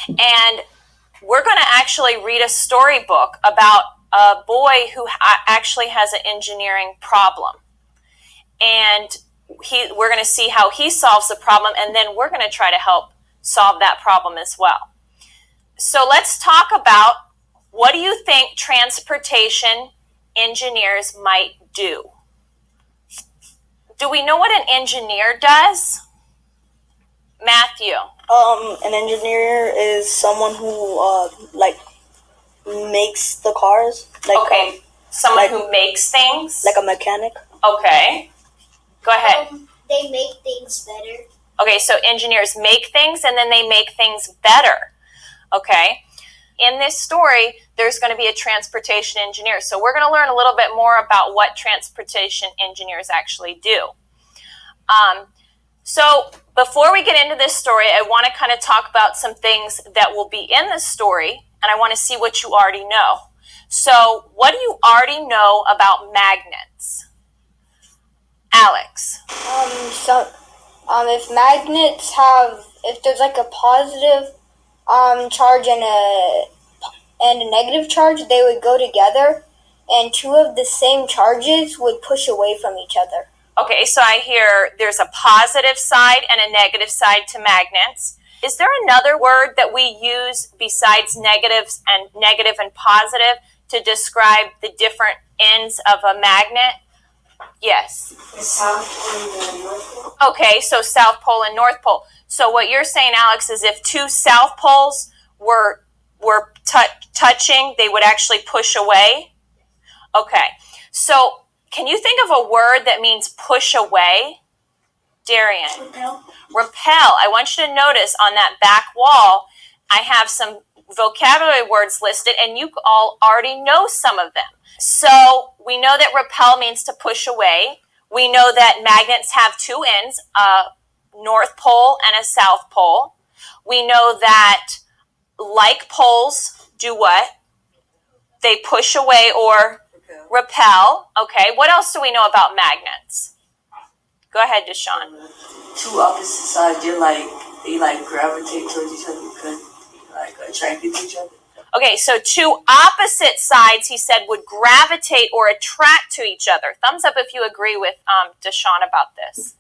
And we're going to actually read a storybook about a boy who actually has an engineering problem. And we're going to see how he solves the problem, and then we're going to try to help solve that problem as well. So let's talk about, what do you think transportation engineers might do? Do we know what an engineer does? Matthew. An engineer is someone who makes the cars. Okay, someone who makes things? Like a mechanic. Okay. Go ahead. They make things better. Okay, so engineers make things and then they make things better. Okay. In this story, there's going to be a transportation engineer. So we're going to learn a little bit more about what transportation engineers actually do. So before we get into this story, I want to kind of talk about some things that will be in the story, and I want to see what you already know. So what do you already know about magnets? Alex. If magnets if there's like a positive charge and a negative charge, they would go together, and two of the same charges would push away from each other. Okay, so I hear there's a positive side and a negative side to magnets. Is there another word that we use besides negative and positive to describe the different ends of a magnet? Yes. The South Pole and the North Pole. Okay, so South Pole and North Pole. So what you're saying, Alex, is if two South Poles were touching, they would actually push away? Okay, so can you think of a word that means push away? Darian. Repel. Repel. I want you to notice on that back wall, I have some vocabulary words listed, and you all already know some of them. So we know that repel means to push away. We know that magnets have two ends, a North Pole and a South Pole. We know that like poles do what? They push away or repel. Okay, what else do we know about magnets? Go ahead, Deshaun. Two opposite sides, they gravitate towards each other because they attracted to each other. Okay, so two opposite sides, he said, would gravitate or attract to each other. Thumbs up if you agree with Deshaun about this.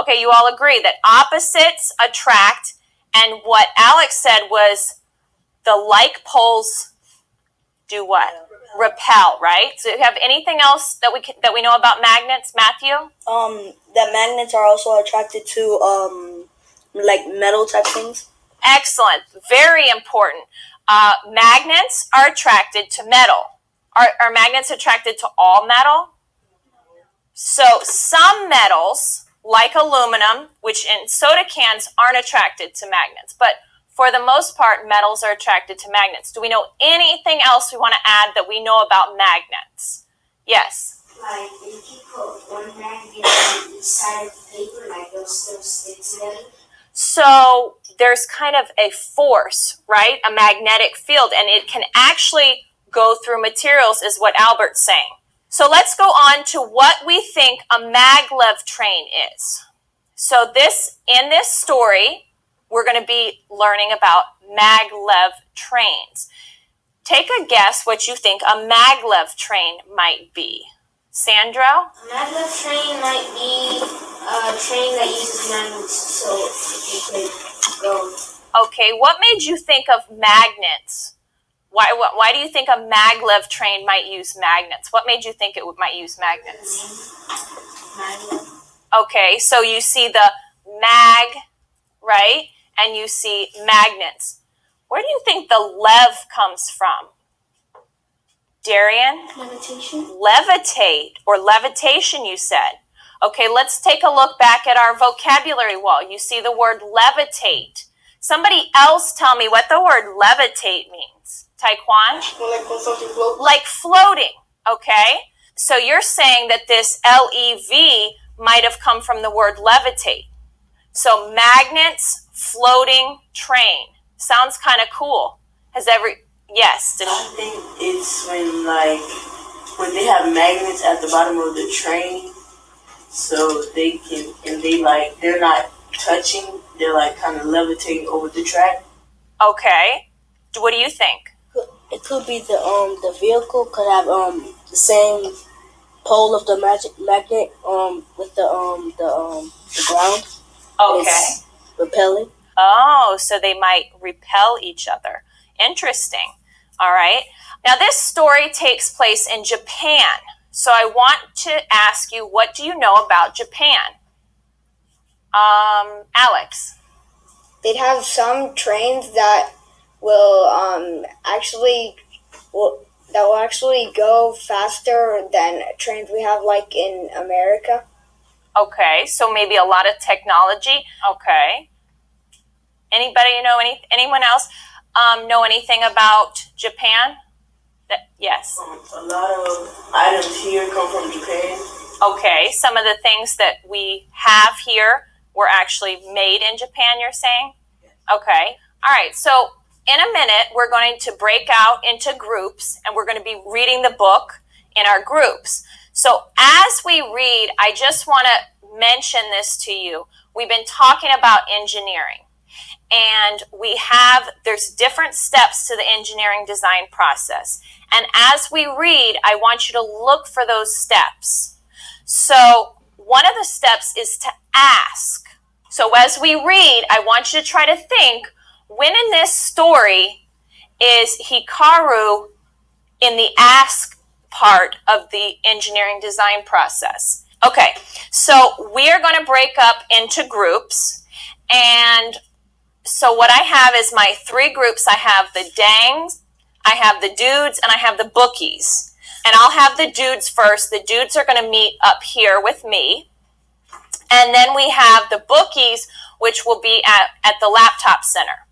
Okay, you all agree that opposites attract, and what Alex said was the like poles do what? Repel, right? So you have anything else that we know about magnets, Matthew? That magnets are also attracted to metal type things. Excellent, very important. Magnets are attracted to metal. Are magnets attracted to all metal? So some metals, like aluminum, which in soda cans aren't attracted to magnets, but for the most part, metals are attracted to magnets. Do we know anything else we want to add that we know about magnets? Yes? Like, if you put one magnet on each side of the paper, like they'll still stick together. So there's kind of a force, right? A magnetic field, and it can actually go through materials, is what Albert's saying. So let's go on to what we think a maglev train is. So in this story, we're going to be learning about maglev trains. Take a guess what you think a maglev train might be. Sandro? A maglev train might be a train that uses magnets so it could go. Okay, what made you think of magnets? Why do you think a maglev train might use magnets? What made you think it might use magnets? Magnet. Okay, so you see the mag, right? And you see magnets. Where do you think the lev comes from? Darian? Levitation. Levitate or levitation, you said. Okay, let's take a look back at our vocabulary wall. You see the word levitate. Somebody else tell me what the word levitate means. Taekwon? Like when something floats? Like floating, okay? So you're saying that this L-E-V might have come from the word levitate. So magnets, floating, train. Sounds kind of cool. Yes? I think it's when they have magnets at the bottom of the train, so they're not touching, they're kind of levitating over the track. Okay. What do you think? It could be the vehicle could have the same pole of the magnet with the ground. Okay. It's repelling. Oh, so they might repel each other. Interesting. All right. Now, this story takes place in Japan. So I want to ask you, what do you know about Japan? Alex. They'd have some trains that will actually go faster than trains we have like in America. Okay, so maybe a lot of technology. Okay. Anybody know anyone else know anything about Japan? Yes. A lot of items here come from Japan. Okay, some of the things that we have here were actually made in Japan, you're saying? Okay. All right, so in a minute, we're going to break out into groups, and we're going to be reading the book in our groups. So as we read, I just want to mention this to you. We've been talking about engineering. And there's different steps to the engineering design process. And as we read, I want you to look for those steps. So one of the steps is to ask. So as we read, I want you to try to think, when in this story is Hikaru in the ask part of the engineering design process? Okay, so we are going to break up into groups, and so what I have is my three groups. I have the dangs, I have the dudes, and I have the bookies. And I'll have the dudes first. The dudes are going to meet up here with me. And then we have the bookies, which will be at the laptop center.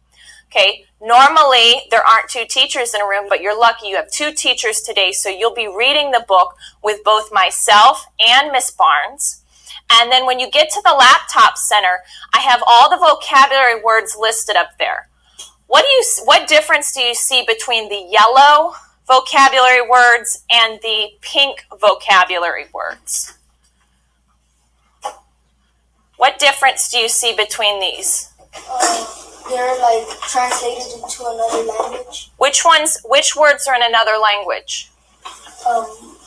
Okay, normally there aren't two teachers in a room, but you're lucky you have two teachers today, so you'll be reading the book with both myself and Miss Barnes. And then when you get to the laptop center, I have all the vocabulary words listed up there. What difference do you see between the yellow vocabulary words and the pink vocabulary words? What difference do you see between these? They're like translated into another language. Which words are in another language?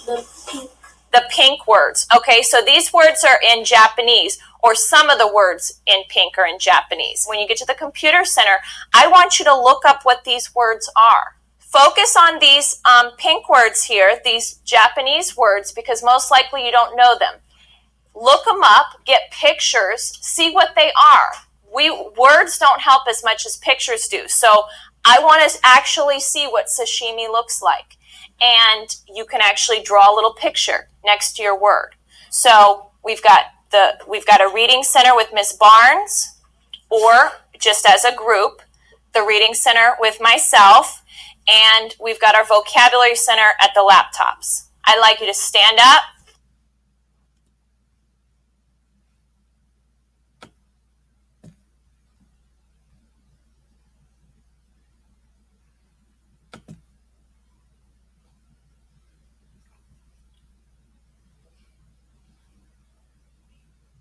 The pink. The pink words. Okay, so these words are in Japanese, or some of the words in pink are in Japanese. When you get to the computer center, I want you to look up what these words are. Focus on these pink words here, these Japanese words, because most likely you don't know them. Look them up, get pictures, see what they are. Words don't help as much as pictures do. So I want to actually see what sashimi looks like. And you can actually draw a little picture next to your word. So we've got a reading center with Miss Barnes, or just as a group, the reading center with myself, and we've got our vocabulary center at the laptops. I'd like you to stand up